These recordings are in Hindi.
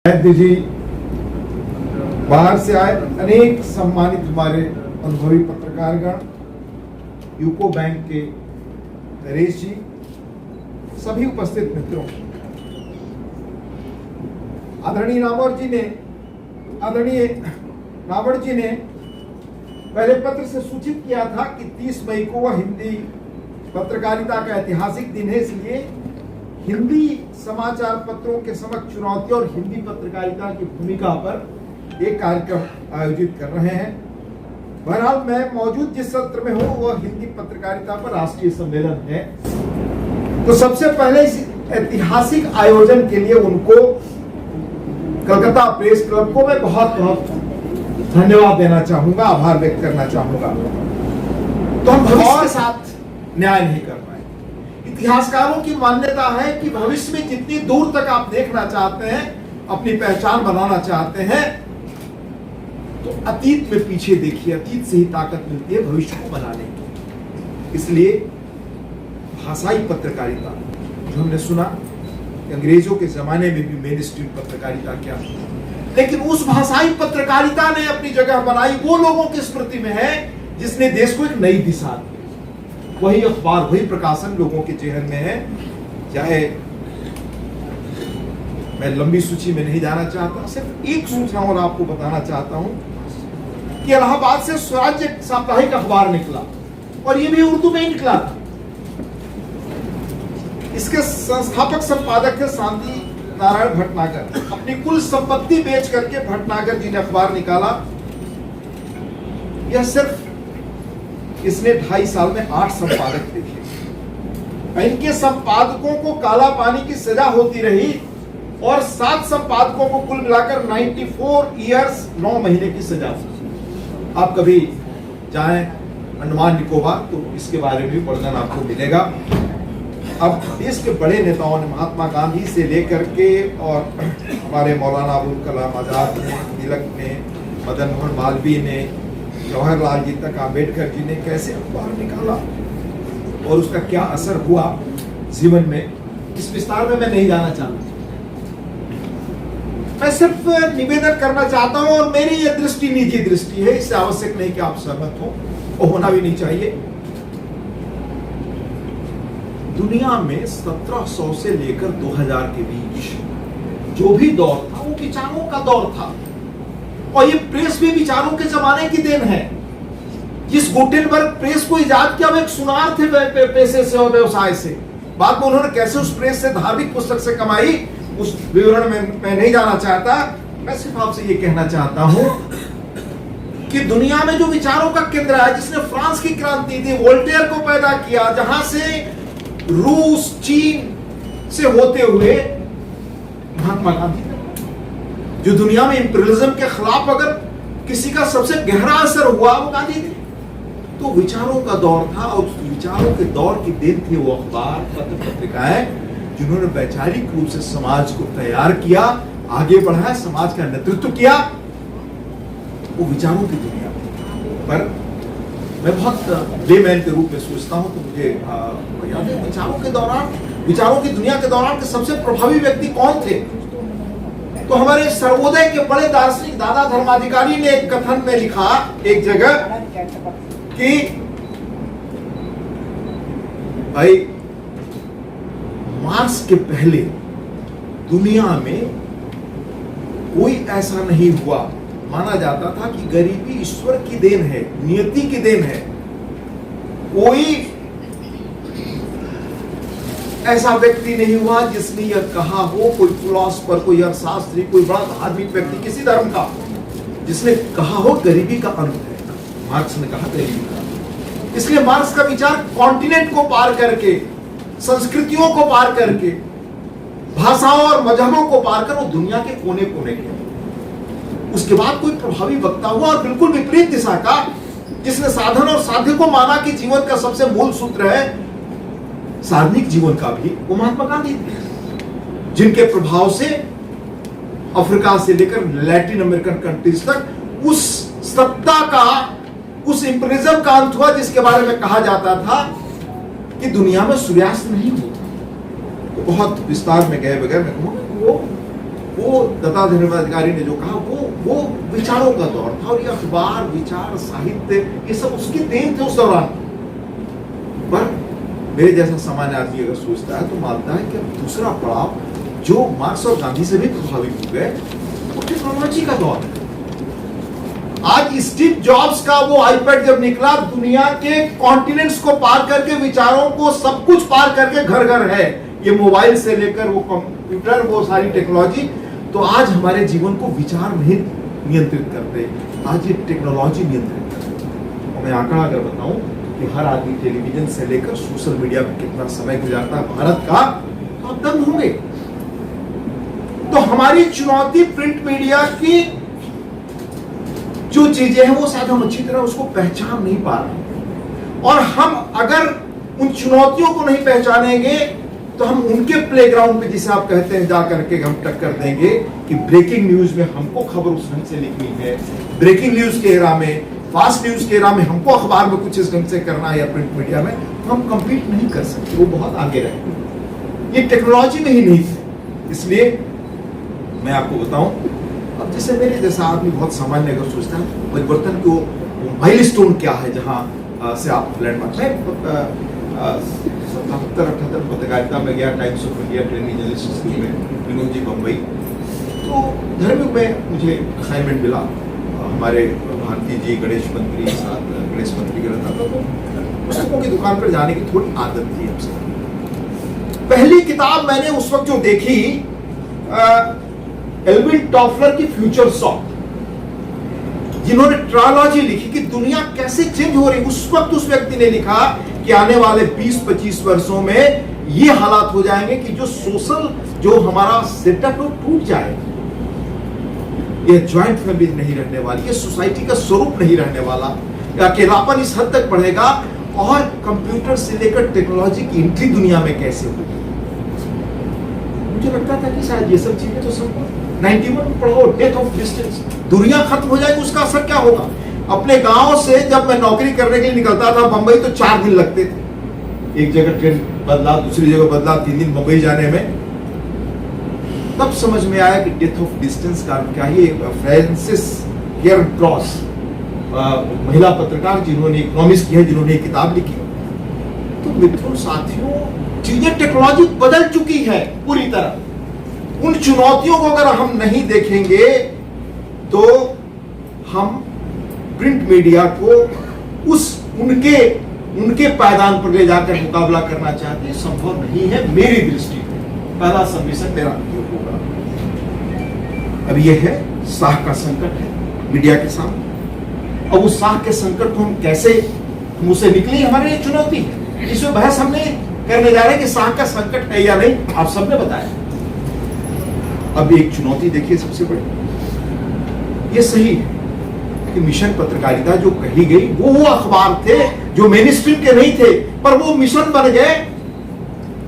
जी बाहर से आए अनेक सम्मानित हमारे अनुभवी पत्रकारगण, यूको बैंक के नरेश जी, सभी उपस्थित मित्रों, आदरणीय नावर जी ने पहले पत्र से सूचित किया था कि 30 मई को वह हिंदी पत्रकारिता का ऐतिहासिक दिन है, इसलिए हिंदी समाचार पत्रों के समक्ष चुनौती और हिंदी पत्रकारिता की भूमिका पर एक कार्यक्रम आयोजित कर रहे हैं। बहरहाल मैं मौजूद जिस सत्र में हूं वह हिंदी पत्रकारिता पर राष्ट्रीय सम्मेलन है, तो सबसे पहले इस ऐतिहासिक आयोजन के लिए उनको, कलकत्ता प्रेस क्लब को मैं बहुत बहुत धन्यवाद देना चाहूंगा, आभार व्यक्त करना चाहूंगा। तो हम भविष्य के साथ न्याय नहीं कर पाए। इतिहासकारों की मान्यता है कि भविष्य में जितनी दूर तक आप देखना चाहते हैं, अपनी पहचान बनाना चाहते हैं, तो अतीत में पीछे देखिए, अतीत से ही ताकत मिलती है भविष्य को बनाने की। इसलिए भाषाई पत्रकारिता, जो हमने सुना अंग्रेजों के जमाने में भी मेन स्ट्रीम पत्रकारिता क्या थी, लेकिन उस भाषाई पत्रकारिता ने अपनी जगह बनाई, वो लोगों की स्मृति में है जिसने देश को एक नई दिशा दी। वही अखबार, वही प्रकाशन लोगों के जेहन में है। चाहे मैं लंबी सूची में नहीं जाना चाहता, सिर्फ एक सूचना और आपको बताना चाहता हूं कि इलाहाबाद से स्वराज्य साप्ताहिक अखबार निकला, और ये भी उर्दू में ही निकला था। इसके संस्थापक संपादक थे शांति नारायण भटनागर। अपनी कुल संपत्ति बेच करके भटनागर जी ने अखबार निकाला। यह सिर्फ इसने 2.5 साल में 8 संपादक देखे। इनके संपादकों को काला पानी की सजा होती रही, और 7 संपादकों को कुल मिलाकर 94 ईयर्स 9 महीने की सजा हुई। आप कभी जाएं अंडमान निकोबार तो इसके बारे में वर्णन आपको मिलेगा। अब देश के बड़े नेताओं ने, महात्मा गांधी से लेकर के और हमारे मौलाना अबुल कलाम आजाद ने, तिलक ने, मदन मोहन मालवीय ने, जवाहरलाल जी तक, आम्बेडकर जी ने कैसे अखबार निकाला और उसका क्या असर हुआ जीवन में, इस विस्तार में मैं नहीं जाना चाहता। मैं सिर्फ निवेदन करना चाहता हूं, और मेरी यह दृष्टि निजी दृष्टि है, इससे आवश्यक नहीं कि आप सहमत हो, और होना भी नहीं चाहिए। दुनिया में 1700 से लेकर 2000 के बीच जो भी दौर था वो विचारों का दौर था, और ये प्रेस भी विचारों के जमाने की देन है। जिस गुटेनबर्ग प्रेस को इजाद किया, वो एक सुनार थे पैसे से और व्यवसाय से। बाद में उन्होंने कैसे उस प्रेस से धार्मिक पुस्तक से कमाई, उस विवरण में मैं नहीं जाना चाहता। मैं सिर्फ आपसे ये कहना चाहता हूं कि दुनिया में जो विचारों का केंद्र है, जिसने फ्रांस की क्रांति दी, वोल्टेयर को पैदा किया, जहां से रूस, चीन से होते हुए महात्मा गांधी, जो दुनिया में इंपीरियलिज्म के खिलाफ अगर किसी का सबसे गहरा असर हुआ वो गांधी थे। तो विचारों का दौर था, और विचारों के दौर की देन थी वो अखबार, पत्र पत्रिकाएं, जिन्होंने वैचारिक रूप से समाज को तैयार किया, आगे बढ़ाया, समाज का नेतृत्व किया। वो विचारों की दुनिया पर मैं बहुत लेमैन के रूप में सोचता हूं, तो मुझे याद है विचारों की दुनिया के दौरान के सबसे प्रभावी व्यक्ति कौन थे। तो हमारे सर्वोदय के बड़े दार्शनिक दादा धर्माधिकारी ने एक कथन में लिखा एक जगह कि भाई, मार्क्स के पहले दुनिया में कोई ऐसा नहीं हुआ, माना जाता था कि गरीबी ईश्वर की देन है, नियति की देन है। कोई ऐसा व्यक्ति नहीं हुआ जिसने यह कहा हो, कोई फिलोसोफर, कोई अर्थशास्त्री, कोई बड़ा धार्मिक व्यक्ति किसी धर्म का, जिसने कहा हो गरीबी का अंत है। मार्क्स ने कहा गरीबी का। इसलिए मार्क्स का विचार कॉन्टिनेंट को पार करके, संस्कृतियों को पार करके, भाषाओं और मजहबों को पार कर वो दुनिया के कोने कोने के। उसके बाद कोई प्रभावी वक्ता हुआ, और बिल्कुल विपरीत दिशा का, जिसने साधन और साध्य को माना कि जीवन का सबसे मूल सूत्र है सार्वजनिक जीवन का भी, वो महात्मा गांधी थे, जिनके प्रभाव से अफ्रीका से लेकर लैटिन अमेरिकन कंट्रीज तक उस सत्ता का, उस इंपीरियलिज्म का अंत हुआ जिसके बारे में कहा जाता था कि दुनिया में सूर्यास्त नहीं होता। तो बहुत विस्तार में गए बगैर मैं कहूंगा वो वो दत्ता धर्माधिकारी ने जो कहा वो विचारों का दौर था, और ये अखबार, विचार, साहित्य, ये सब उसकी देन थे उस दौरान। पर मेरे जैसा सामान्य आदमी अगर सोचता है तो मानता है कि अब दूसरा पड़ाव जो मार्क्स और गांधी से भी प्रभावित हो गए, वो टेक्नोलॉजी का दौर है। आज स्टीव जॉब्स का वो आईपैड जब निकला, दुनिया के कॉन्टिनेंट्स को पार करके, विचारों को सब कुछ पार करके घर घर है ये मोबाइल से लेकर वो कंप्यूटर, वो सारी टेक्नोलॉजी। तो आज हमारे जीवन को विचार नहीं नियंत्रित करते, आज ये टेक्नोलॉजी नियंत्रित करती है। और मैं आंकड़ा अगर बताऊं कि हर आदमी टेलीविजन से लेकर सोशल मीडिया पर कितना समय गुजारता है भारत का, तो आप दंग होंगे। तो हमारी चुनौती प्रिंट मीडिया की जो चीजें हैं वो शायद हम अच्छी तरह उसको पहचान नहीं पा रहे, और हम अगर उन चुनौतियों को नहीं पहचानेंगे तो हम उनके प्लेग्राउंड पे, जिसे आप कहते हैं, जा करके हम टक्कर देंगे कि ब्रेकिंग न्यूज में हमको खबर उस ढंग से लिखनी है, ब्रेकिंग न्यूज के एरा में, फास्ट न्यूज के एरा में हमको अखबार में कुछ इस ढंग से करना है या प्रिंट मीडिया में, तो हम कंपीट नहीं कर सकते, वो बहुत आगे रहेंगे। ये टेक्नोलॉजी में ही नहीं थी। इसलिए मैं आपको बताऊं, अब जैसे मेरे जैसा आदमी बहुत सामान्य अगर सोचता है परिवर्तन को माइलस्टोन क्या है जहां से आप लैंडमार्क में 77-78 पत्रकारिता में गया, times of India training journalist school में, विनोद जी बम्बई। तो धर्म में मुझे असाइनमेंट मिला, हमारे भारती जी गणेश मंत्री साथ गणेश मंत्री का रहता था, तो पुस्तकों की दुकान पर जाने की थोड़ी आदत थी हमसे। पहली किताब मैंने उस वक्त जो देखी, एल्विन टॉफलर की फ्यूचर शॉक, जिन्होंने ट्रायोलॉजी लिखी कि दुनिया कैसे चेंज हो रही। उस वक्त उस व्यक्ति ने लिखा कि आने वाले 20-25 वर्षों में ये हालात हो जाएंगे कि जो सोशल, जो हमारा सेटअप है, टूट जाएगा। ये ज्वाइंट फैमिली नहीं रहने वाली, ये सोसाइटी का स्वरूप नहीं रहने वाला, अकेलापन इस हद तक बढ़ेगा, और कंप्यूटर से लेकर टेक्नोलॉजी की एंट्री दुनिया में कैसे होगी। मुझे लगता था कि शायद ये सब चीजें तो सब 91 में पढ़ो, डेथ ऑफ डिस्टेंस, दुनिया खत्म हो जाएगी, उसका असर क्या होगा। अपने गांव से जब मैं नौकरी करने के लिए निकलता था बंबई, तो 4 दिन लगते थे, एक जगह ट्रेन बदला, दूसरी जगह बदला, 3 दिन बंबई जाने में। तब समझ में आया कि डेथ ऑफ डिस्टेंस का क्या ही। फ्रांसिस केयर क्रॉस, महिला पत्रकार जिन्होंने इकोनॉमिस्ट किया, जिन्होंने एक किताब लिखी। तो मित्रों, साथियों, चीजें, टेक्नोलॉजी बदल चुकी है पूरी तरह। उन चुनौतियों को अगर हम नहीं देखेंगे तो हम प्रिंट मीडिया को उनके पायदान पर ले जाकर मुकाबला करना चाहते हैं, संभव नहीं है मेरी दृष्टि में। पहला सबमिशन मेरा होगा। अब यह है साख का संकट है मीडिया के सामने। अब उस साख के संकट को हम कैसे मुझसे निकले, हमारे लिए चुनौती है। इसमें बहस हमने करने जा रहे हैं कि साख का संकट है या नहीं, आप सबने बताया। अब एक चुनौती देखिए सबसे बड़ी, ये सही है कि मिशन पत्रकारिता जो कही गई वो अखबार थे जो मेन स्ट्रीम के नहीं थे, पर वो मिशन बन गए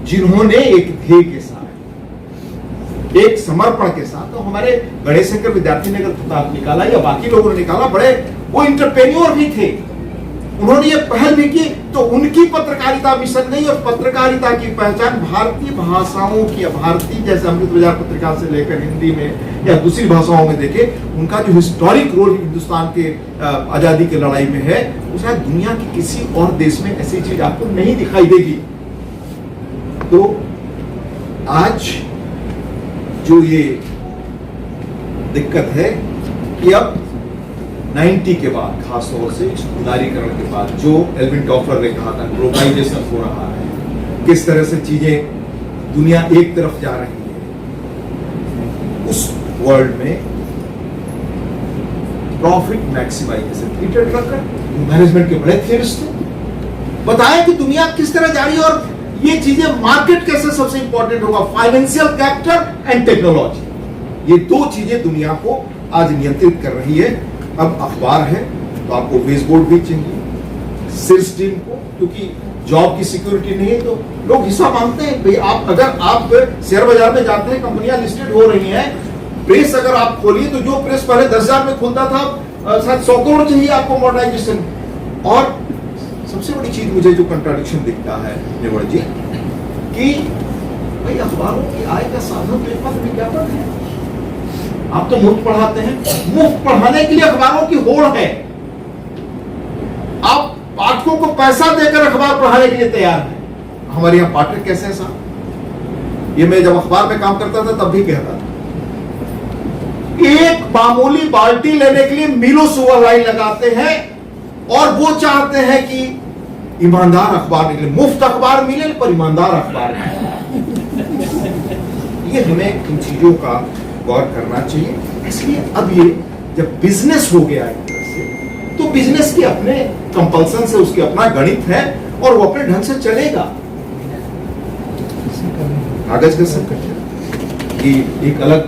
जिन्होंने एक ध्येय के साथ, एक समर्पण के साथ। तो हमारे गणेश शंकर विद्यार्थी ने अगर किताब निकाला या बाकी लोगों ने निकाला, बड़े वो इंटरप्रेन्योर भी थे, उन्होंने ये पहल भी की। तो उनकी पत्रकारिता मिशन नहीं, और पत्रकारिता की पहचान भारतीय भाषाओं की, भारतीय जैसे अमृत बाजार पत्रिका से लेकर हिंदी में या दूसरी भाषाओं में देखे, उनका जो हिस्टोरिक रोल हिंदुस्तान के आजादी की लड़ाई में है, वो शायद दुनिया के किसी और देश में ऐसी चीज आपको नहीं दिखाई देगी। तो आज जो ये दिक्कत है कि अब 90 के बाद, खासतौर से उदारीकरण के बाद, जो एल्विन टॉफलर ने कहा था ग्लोबलाइजेशन हो रहा है, किस तरह से चीजें दुनिया एक तरफ जा रही है, उस वर्ल्ड में profit maximization, Peter Drucker management के बड़े थियरिस्ट थे, बताया कि दुनिया किस तरह जा रही है और ये चीजें, मार्केट कैसे सबसे इंपॉर्टेंट होगा, फाइनेंशियल कैपिटल एंड टेक्नोलॉजी, ये दो चीजें दुनिया को आज नियंत्रित कर रही है। अब अखबार है तो आपको बेसबोर्ड भी चाहिए, शीर्ष टीम को, क्योंकि जॉब की सिक्योरिटी नहीं है तो लोग हिस्सा मांगते हैं। भाई आप, अगर आप शेयर बाजार में जाते हैं, कंपनियां लिस्टेड हो रही हैं, प्रेस अगर आप खोलिए तो जो प्रेस पहले 10,000 में खुलता था, शायद 100 करोड़ चाहिए आपको मॉडर्नाइजेशन। और सबसे बड़ी चीज मुझे जो कंट्राडिक्शन दिखता है निवड़ जी, कि भाई अखबारों की आय का साधन पेपर विज्ञापन है, आप तो मुफ्त पढ़ाते हैं, मुफ्त पढ़ाने के लिए अखबारों की होड़ है। आप पाठकों को पैसा देकर अखबार पढ़ाने के लिए तैयार हैं। हमारे यहां पाठक कैसे हैं साहब? ये मैं जब अखबार में काम करता था तब भी कहता था, एक मामूली बाल्टी लेने के लिए मीलों सुबह लाइन लगाते हैं और वो चाहते हैं कि ईमानदार अखबार निकले, मुफ्त अखबार मिले पर ईमानदार अखबार मिले। ये हमें इन चीजों का गौर करना चाहिए। इसलिए अब ये जब बिजनेस हो गया एक तरह से, तो बिजनेस के अपने कंपल्सन से उसके अपना गणित है और वो अपने ढंग से चलेगा। कागज का संकट ये एक अलग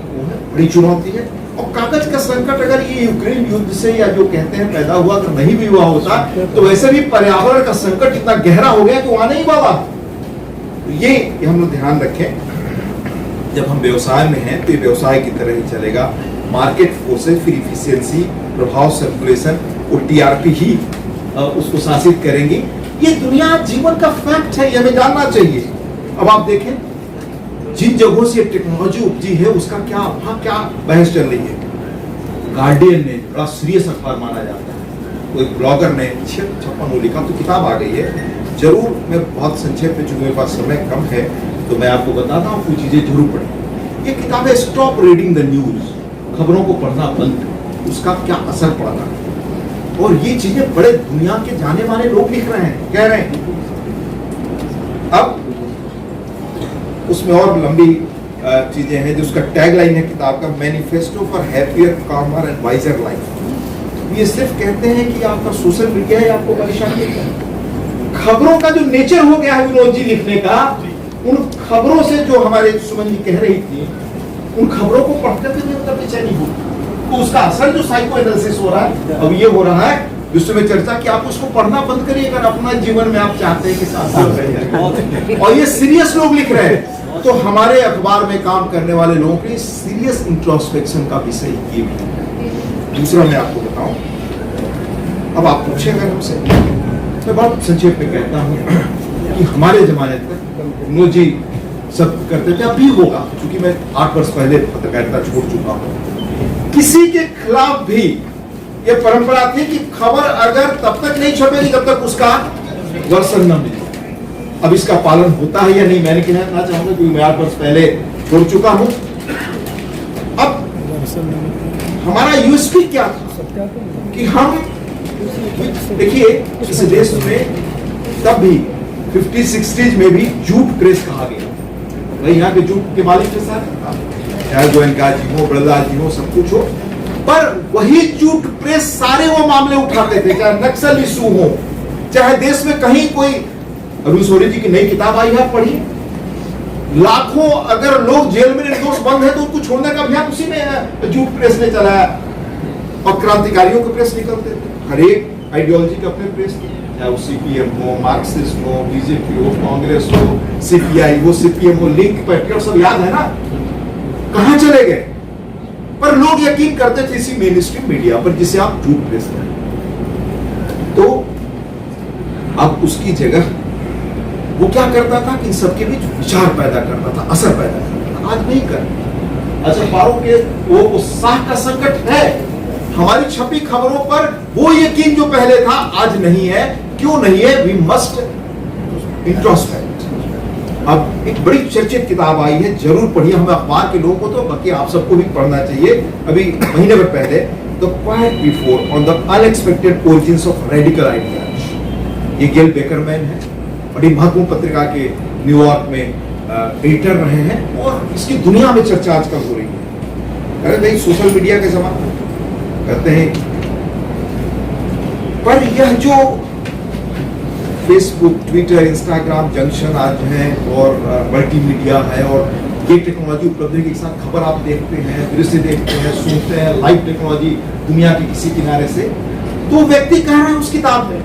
बड़ी चुनौती है। और कागज का संकट अगर ये यूक्रेन युद्ध से या जो कहते हैं पैदा हुआ तो नहीं भी हुआ होता, तो वैसे भी पर्यावरण का संकट इतना गहरा हो गया कि वो आने ही वाला। तो ये हम लोग ध्यान रखें, जब हम व्यवसाय में हैं तो ये व्यवसाय की तरह ही चलेगा। मार्केट फोर्सेस फिर इफिशियंसी, प्रभाव, सर्कुलेशन और टीआरपी ही उसको शासित करेंगी। ये दुनिया जीवन का फैक्ट है, ये हमें जानना चाहिए। अब आप देखें जिन जगहों से टेक्नोलॉजी उपजी है उसका क्या बहस चल रही है। गार्डियन ने बड़ा सीरियस अखबार माना जाता है, कोई ब्लॉगर ने 56 लिखा, तो किताब आ गई है। जरूर मैं बहुत संक्षेप में, चूंकि मेरे पास समय कम है तो मैं आपको बताता हूँ, कुछ चीजें जरूर पढ़ें। ये किताब है स्टॉप रीडिंग द न्यूज, खबरों को पढ़ना बंद करो, उसका क्या असर पड़ता है। और ये चीजें बड़े दुनिया के जाने माने लोग लिख रहे हैं, कह रहे हैं। अब उसमें और लंबी चीजें हैं, जो उसका टैगलाइन है किताब का, मैनिफेस्टो फॉर हैप्पियर, कामर एंड वाइजर लाइफ। ये सिर्फ कहते हैं कि आपका सोशल मीडिया है आपको परेशान करता है। खबरों का जो नेचर हो गया है विनोद जी लिखने का, उन खबरों से जो हमारे सुमन जी कह रही थी, उन खबरों को पढ़ते हुए मतलब बेचैनी हो, तो उसका असर जो साइको एनालिसिस हो रहा है, अब ये हो रहा है विश्व में चर्चा कि आप उसको पढ़ना बंद करिए अगर अपना जीवन में आप चाहते हैं कि साथ। और ये सीरियस लोग लिख रहे हैं, तो हमारे अखबार में काम करने वाले लोगों के लिए सीरियस इंट्रोस्पेक्शन का विषय ये भी है। दूसरा मैं आपको बताऊं, अब आप पूछेंगे हमसे, मैं बहुत संक्षेप में कहता हूं कि हमारे जमाने तक विनोद जी सब करते थे, अभी होगा क्योंकि मैं 8 वर्ष पहले पत्रकारिता छोड़ चुका हूं। किसी के खिलाफ भी ये परंपरा थी कि खबर अगर तब तक नहीं छपेगी जब तक उसका वर्षन न मिले। अब इसका पालन होता है या नहीं, मैंने कहना चाहूंगा क्योंकि मैं 8 वर्ष पहले छोड़ चुका हूं। अब हमारा यूएसपी क्या था कि हम देखिए इस देश में तब भी 50-60s में भी झूठ प्रेस कहा गया, वही यहाँ के झूठ के मालिक के साथ, चाहे गोयनका जी हो, ब्रजदास जी हो, सब कुछ हो, पर वही झूठ प्रेस सारे वो मामले उठाते थे, चाहे नक्सल इशू हो, चाहे देश में कहीं कोई, अरुण सोनी जी की नई किताब आई है, पढ़िए। लाखों अगर लोग जेल में निर्दोष बंद है तो उनको छोड़ने का अभियान उसी में झूठ प्रेस ने चलाया। और क्रांतिकारियों के प्रेस निकलते थे, हर एक आइडियोलॉजी के अपने प्रेस थे, चाहे वो सीपीएम हो, मार्क्सिस्ट हो, बीजेपी हो, कांग्रेस हो, सीपीआई हो, सीपीएम हो, लिंक, पैट्रियट, सब याद है ना, कहां चले गए। पर लोग यकीन करते थे इसी मेन स्ट्रीम मीडिया पर जिसे आप झूठ प्रेस करें। तो अब उसकी जगह वो क्या करता था कि सबके बीच विचार पैदा करता था, असर पैदा करता था। आज नहीं कर, अखबारों के वो उत्साह का संकट है। हमारी छपी खबरों पर वो यकीन जो पहले था आज नहीं है। क्यों नहीं है? We must introspect. अब एक बड़ी चर्चित किताब आई है, जरूर पढ़िए, हमें अखबार के लोगों को तो, बाकी आप सबको भी पढ़ना चाहिए। अभी महीने भर पहले the quite before on the unexpected origins of radical ideas, ये गेल बेकरमैन है, बड़ी महत्वपूर्ण पत्रिका के न्यूयॉर्क में एडिटर रहे हैं और इसकी दुनिया में चर्चा आजकल हो रही है। अरे भाई सोशल मीडिया के जमाने कहते हैं, पर यह जो फेसबुक, ट्विटर, इंस्टाग्राम जंक्शन आज है और मल्टीमीडिया है और ये टेक्नोलॉजी उपलब्धि के साथ खबर आप देखते हैं, दृश्य देखते हैं, सुनते हैं, लाइव टेक्नोलॉजी दुनिया के किसी किनारे से, तो व्यक्ति कह रहा है उस किताब में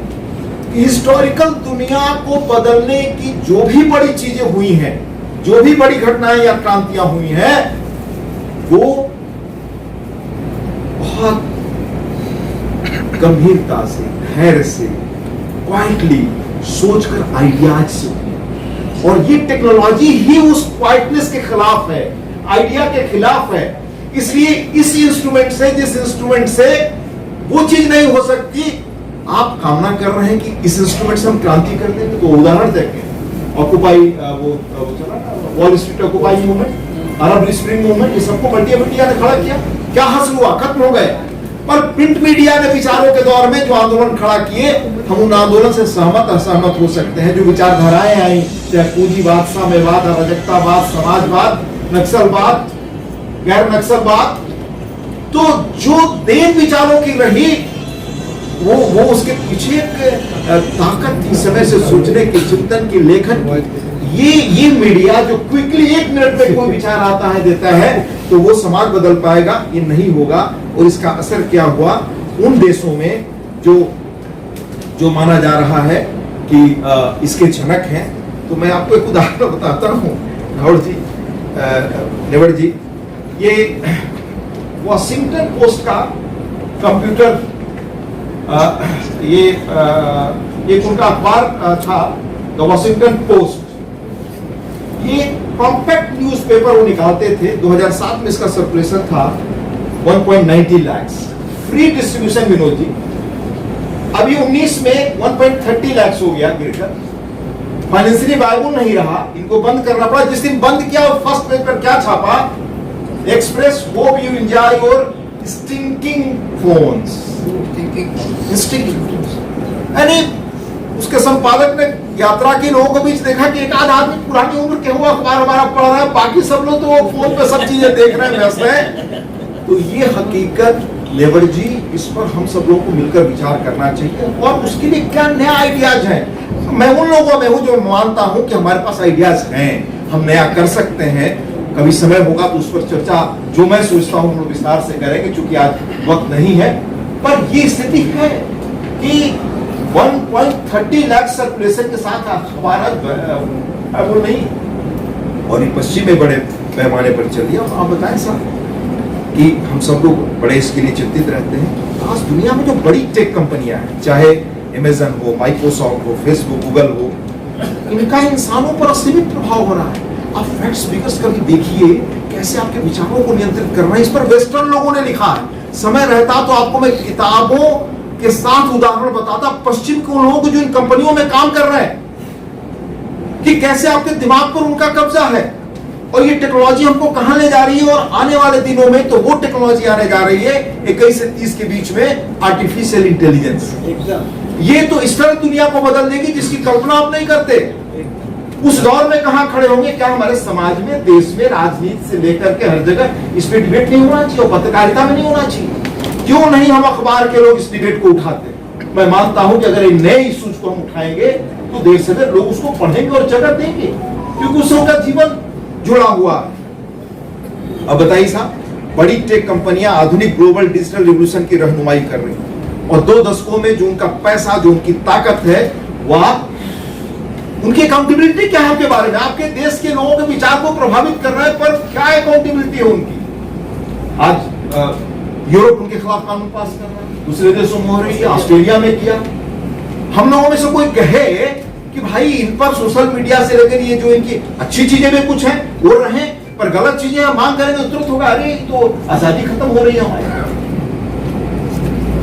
कि हिस्टोरिकल दुनिया को बदलने की जो भी बड़ी चीजें हुई हैं, जो भी बड़ी घटनाएं या क्रांतियां हुई हैं, वो बहुत गंभीरता से, धैर्य से, क्वाइटली सोचकर आइडियाज से, और ये टेक्नोलॉजी ही उस क्वाइटनेस के खिलाफ है, आइडिया के खिलाफ है। इसलिए इस इंस्ट्रूमेंट से, जिस इंस्ट्रूमेंट से वो चीज नहीं हो सकती, आप कामना कर रहे हैं कि इस इंस्ट्रूमेंट से हम क्रांति कर देंगे। तो उदाहरण देखें, ऑक्युपाई वो चला ना, वॉल स्ट्रीट ऑक्युपाई मूवमेंट, अरब स्प्रिंग मूवमेंट, ये सबको बंटिया ने खड़ा किया। क्या हासिल हुआ? खत्म हो गए। पर प्रिंट मीडिया ने विचारों के दौर में जो आंदोलन खड़ा किए, हम उन आंदोलन से सहमत असहमत हो सकते हैं। जो विचारधाराएं आई, चाहे पूंजीवाद, साम्यवाद, अराजकतावाद, समाजवाद, नक्सलवाद, गैर नक्सलवाद, तो जो देन विचारों की रही, वो उसके पीछे एक ताकत थी समय से सोचने की, चिंतन की, लेखन की। ये मीडिया जो क्विकली 1 मिनट में कोई विचार आता है, देता है, तो वो समाज बदल पाएगा? ये नहीं होगा। और इसका असर क्या हुआ उन देशों में जो माना जा रहा है कि इसके जनक हैं? तो मैं आपको एक उदाहरण बताता हूँ राहुल जी, नेवर जी। ये वॉशिंगटन पोस्ट का कंप्यूटर, ये एक उनका अखबार था, द वॉशिंगटन पोस्ट। ये कॉम्पैक्ट न्यूज़पेपर वो निकालते थे। 2007 में इसका सर्कुलेशन था 1.90 लाख, फ्री डिस्ट्रीब्यूशन विनोद जी। अभी 19 में 1.30 लाख हो गया गिरकर, फाइनेंशियली वायबल नहीं रहा, इनको बंद करना पड़ा। जिस दिन बंद किया, और फर्स्ट पेज पर क्या छापा? Express hope you enjoy your stinking phones. यानी उसके संपादक ने यात्रा के लोगों के बीच देखा कि एक आध आदमी पुरानी उम्र के हुआ अखबार हमारा पढ़ रहा है, बाकी सब लोग तो वो फोन पे सब चीजें देख रहे हैं, व्यस्त हैं। तो ये हकीकत लेबर जी, इस पर हम सब लोगों को मिलकर विचार करना चाहिए। और उसके लिए क्या नया आइडियाज हैं? मैं उन लोगों में हूं जो मानता हूं कि हमारे पास आइडियाज हैं, हम नया कर सकते हैं। कभी समय होगा तो उस पर चर्चा, जो मैं सोचता हूं, विस्तार से करेंगे, क्योंकि आज वक्त नहीं है। पर ये स्थिति है कि 1.30 लाख सर्कुलेशन के साथ हमारा वो नहीं, और ये पश्चिम में बड़े पैमाने पर चल रही है। आप बताएं साहब कि हम सब लोग बड़े इसके लिए चिंतित रहते हैं। आज दुनिया में जो बड़ी टेक कंपनियां हैं, चाहे अमेजन हो, माइक्रोसॉफ्ट हो, फेसबुक, गूगल हो, इनका इंसानों पर असीमित प्रभाव हो रहा है। आप फैक्ट्स फिगर्स कभी देखिए, कैसे आपके विचारों को नियंत्रित करना है। इस पर वेस्टर्न लोगों ने लिखा है। समय रहता तो आपको मैं किताबों के साथ उदाहरण बताता, पश्चिम के उन लोगों को जो इन कंपनियों में काम कर रहे हैं, कि कैसे आपके दिमाग पर उनका कब्जा है, और ये टेक्नोलॉजी हमको कहां ले जा रही है। और आने वाले दिनों में तो वो टेक्नोलॉजी आने जा रही है 21 से 30 के बीच में, आर्टिफिशियल इंटेलिजेंस। ये तो इस तरह दुनिया को बदल देगी जिसकी कल्पना आप नहीं करते। उस दौर में कहां खड़े होंगे? क्या हमारे समाज में, देश में, राजनीति से लेकर के हर जगह इस पे डिबेट नहीं होना चाहिए, और पत्रकारिता में नहीं होना चाहिए? क्यों नहीं हम अखबार के लोग इस डिबेट को उठाते? मैं मानता हूं कि अगर इन नए इश्यूज को हम उठाएंगे तो देर से देर लोग उसको पढ़ेंगे और जगह देंगे, क्योंकि उससे उनका जीवन जुड़ा हुआ है। अब बताइए साहब, बड़ी टेक कंपनियां आधुनिक ग्लोबल डिजिटल रिवॉल्यूशन की रहनुमाई कर रही हैं, और 2 दशकों में जो उनका पैसा, जो उनकी ताकत है, वह उनकी अकाउंटेबिलिटी क्या है आपके बारे में? आपके देश के लोगों के विचार को प्रभावित कर रहा है, पर क्या अकाउंटेबिलिटी है उनकी? आज यूरोप उनके खिलाफ कानून पास कर रहा है, दूसरे देशों में हो रही है, ऑस्ट्रेलिया में किया। हम लोगों में से कोई कहे कि भाई इन पर सोशल मीडिया से लेकर ये जो इनकी अच्छी चीजें भी कुछ हैं वो रहे, पर गलत चीजें हम मांग करेंगे तो तुरंत होगा, अरे तो आजादी खत्म हो रही है हमारी।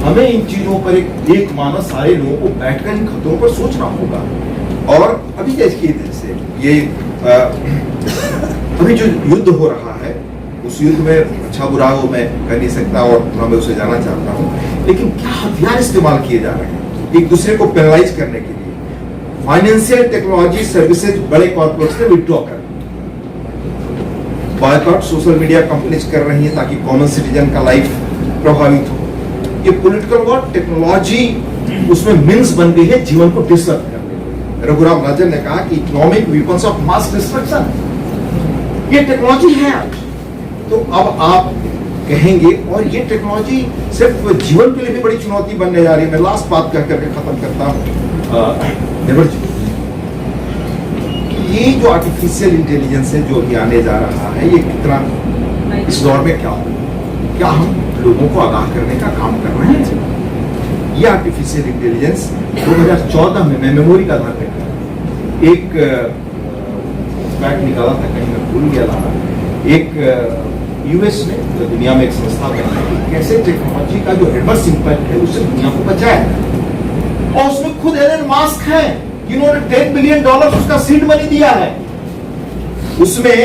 हमें इन चीजों पर एक मानस सारे लोगों को बैठकर इन खतरों पर सोचना होगा। और अभी देखिए, जैसे ये अभी जो युद्ध हो रहा है, उस युद्ध में अच्छा बुरा हो मैं कह नहीं सकता, और मैं उसे जाना चाहता हूँ, लेकिन क्या हथियार इस्तेमाल किए जा रहे हैं एक दूसरे को पेनलाइज करने के लिए? फाइनेंशियल टेक्नोलॉजी सर्विसेज बड़े कॉर्पोरेट से विड्रॉ कर, बॉयकॉट सोशल मीडिया कंपनीज कर रही हैं ताकि कॉमन सिटीजन का लाइफ प्रभावित हो। ये पॉलिटिकल वॉर, टेक्नोलॉजी उसमें मींस बन गई है जीवन को डिस्टर्ब करने। रघुराम राजन ने कहा कि economic weapons of mass destruction ये टेक्नोलॉजी है आज। तो अब आप कहेंगे, और ये टेक्नोलॉजी सिर्फ जीवन के लिए भी बड़ी चुनौती बनने जा रही है। मैं लास्ट बात कह करके खत्म करता हूँ। ये जो आर्टिफिशियल इंटेलिजेंस है जो अभी आने जा रहा है, ये कितना इस दौर में क्या हो, क्या हम लोगों को आगाह करने का काम कर रहे हैं? ये आर्टिफिशियल इंटेलिजेंस 2014 में, मैं मेमोरी का आधार पे एक फैक्ट निकाला था, कहीं मैं भूल गया था, एक यूएस में तो दुनिया में एक संस्था बनाई कि कैसे टेक्नोलॉजी का जो एडवर्स इंपैक्ट है उससे दुनिया को बचाए, और उसमें खुद एलन मास्क है जिन्होंने $10 बिलियन उसका सीड मनी दिया है। उसमें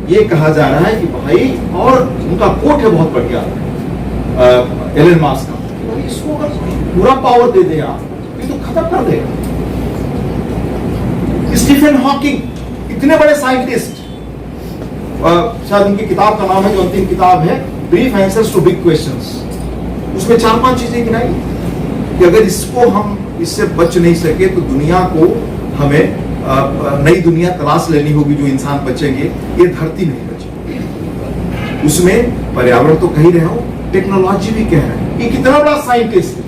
ये कहा जा रहा है कि भाई, और उनका कोट है बहुत बढ़िया एलन मास्क का, इसको अगर पूरा पावर दे दे आप ये तो खत्म कर देगा। स्टीफन हॉकिंग इतने बड़े साइंटिस्ट, शायद उनकी किताब का नाम है, जो अंतिम किताब है brief answers to big questions, उसमें 4-5 चीजें गिनाई कि अगर इसको हम इससे बच नहीं सके तो दुनिया को हमें नई दुनिया तलाश लेनी होगी, जो इंसान बचेंगे ये धरती नहीं बचेगी। उसमें पर्यावरण तो कह ही रहे हो, टेक्नोलॉजी भी कह रहे हैं। ये कितना बड़ा साइंटिस्ट है।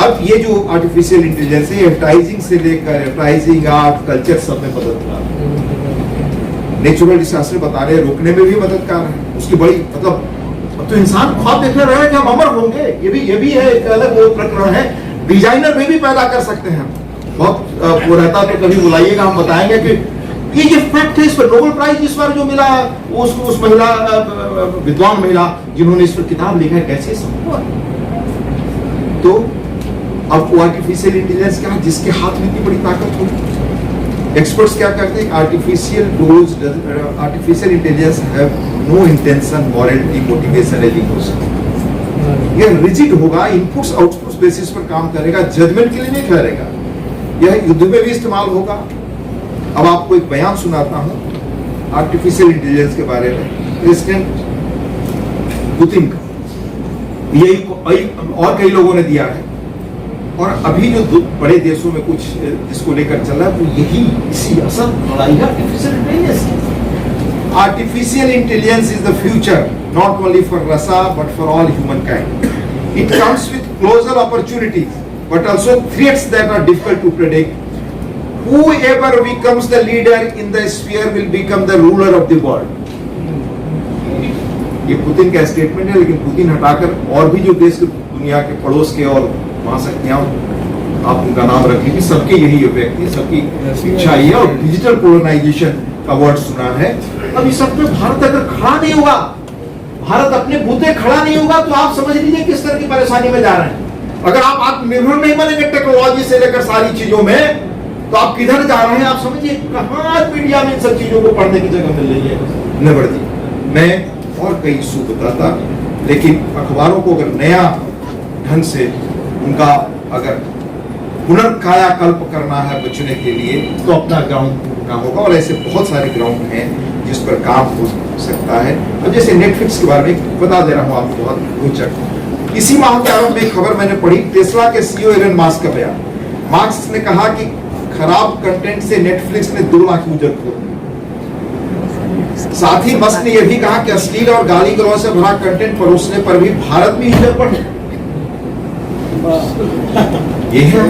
अब ये जो आर्टिफिशियल इंटेलिजेंस है, एडवर्टाइजिंग से लेकर एडवर्टाइजिंग, आर्ट, कल्चर सब में मददगार है। नेचुरल डिजास्टर बता रहे हैं, रोकने में भी मददगार है। उसकी बड़ी मतलब, अब तो इंसान ख्वाब देखने रहे हैं कि हम अमर होंगे, ये भी है एक अलग वो प्रकरण है। डिजाइनर में भी पैदा कर सकते हैं, बहुत वो रहता तो कभी बुलाइएगा, हम बताएंगे कि ये फैक्ट है। इस पर नोबेल प्राइज इस बार जो मिला उसको उस महिला विद्वान महिला जिन्होंने इस पर किताब लिखा है, कैसे संभव है। तो अब वो आर्टिफिशियल इंटेलिजेंस क्या है जिसके हाथ में इतनी बड़ी ताकत होगी। एक्सपर्ट्स क्या करते हैं, artificial intelligence have no intention, morality, motivation, education. यह रिजिड होगा, इनपुट्स आउटपुट्स बेसिस पर काम करेगा, जजमेंट के लिए नहीं ठहरेगा। यह युद्ध में भी इस्तेमाल होगा। अब आपको एक बयान सुनाता हूं आर्टिफिशियल इंटेलिजेंस के बारे में, प्रेसिडेंट पुतिन का, यही और कई लोगों ने दिया है। और अभी जो बड़े देशों में कुछ इसको लेकर चल रहा है, तो यही इसी असर लड़ाई है artificial intelligence. Artificial intelligence is the future, not only for Russia but for all humankind. It comes with colossal opportunities but also threats that are difficult to predict. Whoever becomes the leader in the sphere will become the ruler of the world. ये पुतिन का स्टेटमेंट है, लेकिन पुतिन हटाकर और भी जो देश दुनिया के पड़ोस के और महाशक्तियां, आप उनका नाम रख लीजिए, सबके यही व्यक्ति, सबकी इच्छा ही है। और डिजिटल कोलोनाइजेशन का वर्ड सुना है। अब इस सब में भारत अगर खड़ा नहीं होगा, भारत अपने बूते खड़ा नहीं होगा, तो आप समझ लीजिए किस तरह की परेशानी में जा रहे हैं। अगर आप आत्मनिर्भर नहीं बनेंगे टेक्नोलॉजी से लेकर सारी चीजों में, तो आप किधर जा रहे हैं। आप समझिए कहां मीडिया में इन सब चीजों को पढ़ने की जगह मिल रही है। नवर जी, मैं और कई इशू बताता, लेकिन अखबारों को अगर नया ढंग से उनका अगर पुनर्कायाकल्प करना है बचने के लिए, तो अपना ग्राउंड ढूंढना होगा। और ऐसे बहुत सारे ग्राउंड हैं जिस पर काम हो सकता है। अब जैसे नेटफ्लिक्स के बारे में बता दे रहा हूं आपको, बहुत रोचक। इसी माह के आरंभ में एक खबर मैंने पढ़ी, टेस्ला के सीईओ एलन मास्क का बयान। मास्क ने कहा कि खराब कंटेंट से नेटफ्लिक्स ने 2 लाख यूजर खो दिए। साथ ही मस्क ने यह भी कहा कि अश्लील और गाली गलौज से भरा कंटेंट परोसने पर भी भारत में यूजर बढ़े। ये है।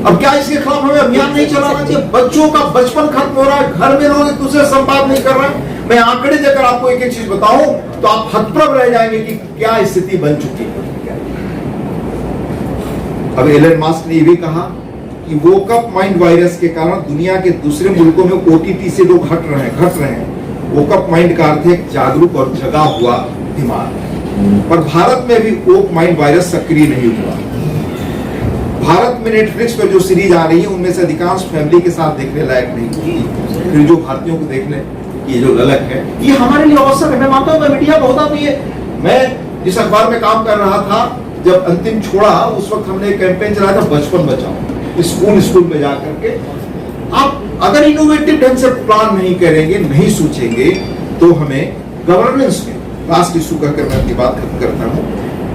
अब क्या इसके खिलाफ हमें अभियान नहीं चलाना चाहिए? बच्चों का बचपन खत्म हो रहा है, घर में लोग एक दूसरे से संवाद नहीं कर रहे हैं। मैं आंकड़े देकर आपको एक एक चीज बताऊं तो आप हतप्रभ रह जाएंगे कि क्या स्थिति बन चुकी है। अब एलन मास्क ने यह भी कहा कि वोकअप माइंड वायरस के कारण दुनिया के दूसरे मुल्कों में ओटीटी से लोग घट रहे हैं। वोकअप माइंड का अर्थ है जागरूक और जगा हुआ दिमाग। पर भारत में भी वोक माइंड वायरस सक्रिय नहीं हुआ। भारत में नेटफ्लिक्स पर जो सीरीज आ रही है उनमें से अधिकांश फैमिली के साथ देखने लायक नहीं। फिर जो भारतीयों को देखने ये जो ललक है, ये हमारे लिए अवसर है। मैं मानता हूँ मीडिया का होता भी है। मैं जिस अखबार में काम कर रहा था, जब अंतिम छोड़ा, उस वक्त हमने एक कैंपेन चलाया था, बचपन बचाओ। स्कूल में जा करके आप अगर इनोवेटिव ढंग से प्लान नहीं करेंगे, नहीं सोचेंगे, तो हमें गवर्नेंस में लास्ट इशू कहकर मैं अपनी बात खत्म करता हूँ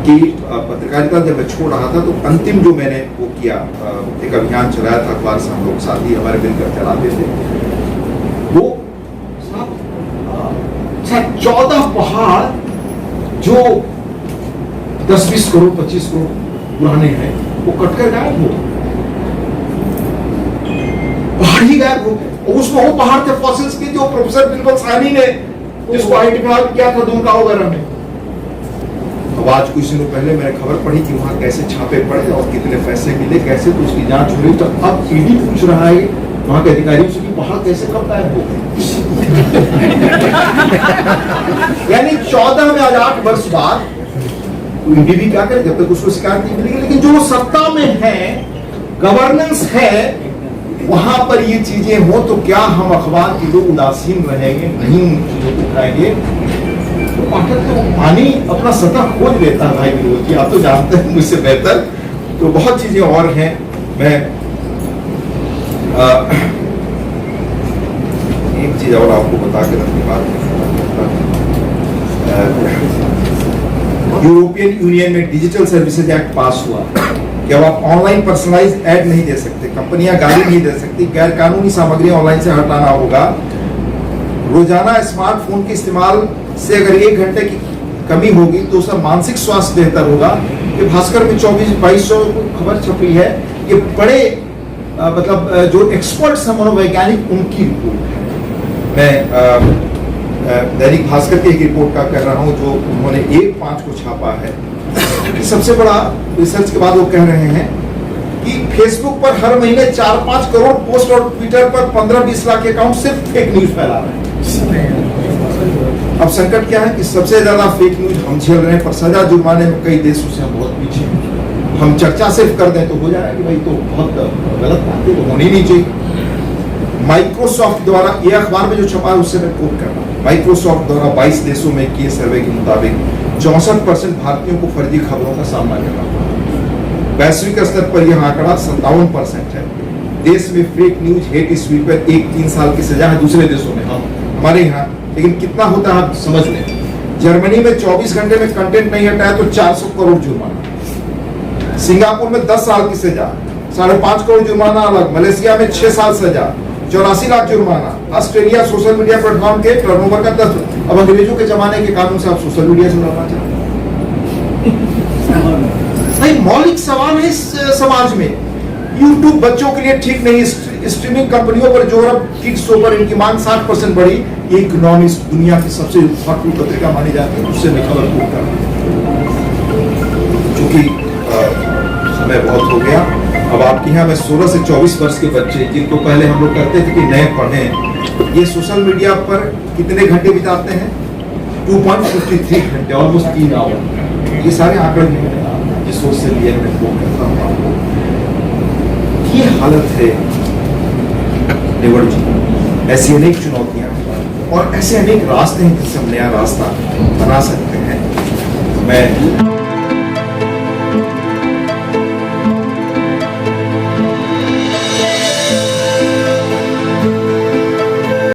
कि पत्रकारिता जब मैं छोड़ रहा था, तो अंतिम जो मैंने वो किया, एक अभियान चलाया था अखबार से, हम लोग साथी हमारे मिलकर चलाते थे। वो 14 पहाड़ जो 10-20 करोड़ 25 करोड़ पुराने हैं, वो कटकर गायब हो गए। पहाड़ ही गायब हो गए। और उसमें वो पहाड़ थे फॉसिल्स के, जो प्रोफेसर बिल्कुल सानी ने जिसको आइडेंटिफाई किया था दुमका वगैरह में। अब आज कुछ दिनों पहले मैंने खबर पढ़ी कि वहां कैसे छापे पड़े और कितने पैसे मिले, कैसे तो उसकी जांच हुई। तो अब ईडी पूछ रहा है वहां के अधिकारियों से कि पहाड़ कैसे कब गायब हो गए। यानी 14 में आज 8 वर्ष बाद तो ईडी भी क्या करे, जब तक उसको शिकायत नहीं मिलेगी। लेकिन जो सत्ता में है, गवर्नेंस है, वहां पर ये चीजें हो तो क्या हम अखबार के लोग उदासीन रहेंगे, नहीं उन चीजों को उठाएंगे? तो पाठक तो पानी अपना सतह खोज लेता है भाई विरोध जी, आप तो जानते हैं मुझसे बेहतर। तो बहुत चीजें और हैं। मैं एक चीज और आपको बता के अपनी बात यूरोपियन यूनियन में डिजिटल सर्विसेज एक्ट पास हुआ कि अब आप ऑनलाइन पर्सनलाइज ऐड नहीं दे सकते, कंपनियां गाली नहीं दे सकती, गैर कानूनी सामग्री ऑनलाइन से हटाना होगा। रोजाना स्मार्टफोन के इस्तेमाल से अगर 1 घंटे की कमी होगी तो उसका मानसिक स्वास्थ्य बेहतर होगा। कि भास्कर में 24-22 खबर छपी है, ये बड़े मतलब जो एक्सपर्ट्स हैं मनोवैज्ञानिक, उनकी रिपोर्ट है। मैं दैनिक भास्कर की एक रिपोर्ट का कर रहा हूं जो उन्होंने 1/5 को छापा है। सबसे बड़ा रिसर्च के बाद वो कह रहे हैं कि फेसबुक पर हर महीने 4-5 करोड़ पोस्ट और ट्विटर पर 15-20 लाख अकाउंट सिर्फ फेक न्यूज फैला रहे हैं। अब संकट क्या है कि सबसे ज्यादा फेक न्यूज हम झेल रहे हैं, पर सजा जुर्माने में कई देशों से हम बहुत पीछे हैं। हम चर्चा सिर्फ कर दें तो हो जाए कि भाई तो बहुत गलत बात है, तो होनी नहीं चाहिए। माइक्रोसॉफ्ट द्वारा, ये अखबार में जो छपा है उससे मैं कोट कर रहा हूं, माइक्रोसॉफ्ट द्वारा 22 देशों में किए सर्वे के मुताबिक 64% भारतीयों को फर्जी खबरों का सामना करना पड़ा। वैश्विक स्तर पर यह आंकड़ा 57% है। देश में फेक न्यूज, हेट स्पीच पर 1-3 साल की सजा है, दूसरे देशों में, हमारे यहाँ लेकिन कितना होता है आप समझ लें। जर्मनी में 24 घंटे में कंटेंट नहीं हटाया तो 400 करोड़ जुर्माना। सिंगापुर में 10 साल की सजा, 5.5 करोड़ जुर्माना अलग। मलेशिया में 6 साल सजा, 84 लाख जुर्माना। ऑस्ट्रेलिया सोशल मीडिया प्लेटफॉर्म के टर्नओवर का 10। अब अंग्रेजों के जमाने के कानून से आप सोशल मीडिया से लड़ना चाहते हैं? मौलिक सवाल है इस समाज में। यूट्यूब बच्चों के लिए ठीक नहीं, स्ट्रीमिंग कंपनियों पर जो अब किड्स शो पर इनकी मांग 60% बढ़ी। ये इकोनॉमिस्ट दुनिया की सबसे थॉटफुल पत्रिका मानी जाती है, उससे मैं खबर कोट कर रहा हूं। चूंकि समय बहुत हो गया, अब आपके यहाँ मैं 16 से 24 वर्ष के बच्चे, जिनको पहले हम लोग कहते थे कि नए पढ़ें, ये सोशल मीडिया पर कितने घंटे बिताते हैं? 2.53 घंटे, ऑलमोस्ट 3 आवर। ये सारे आंकड़े जिस सोच से लिए मैं फोन करता हूँ आपको। ये हालत है निवड़ जी, ऐसी अनेक चुनौतियां और ऐसे अनेक रास्ते हैं जिससे हम नया रास्ता बना सकते हैं। मैं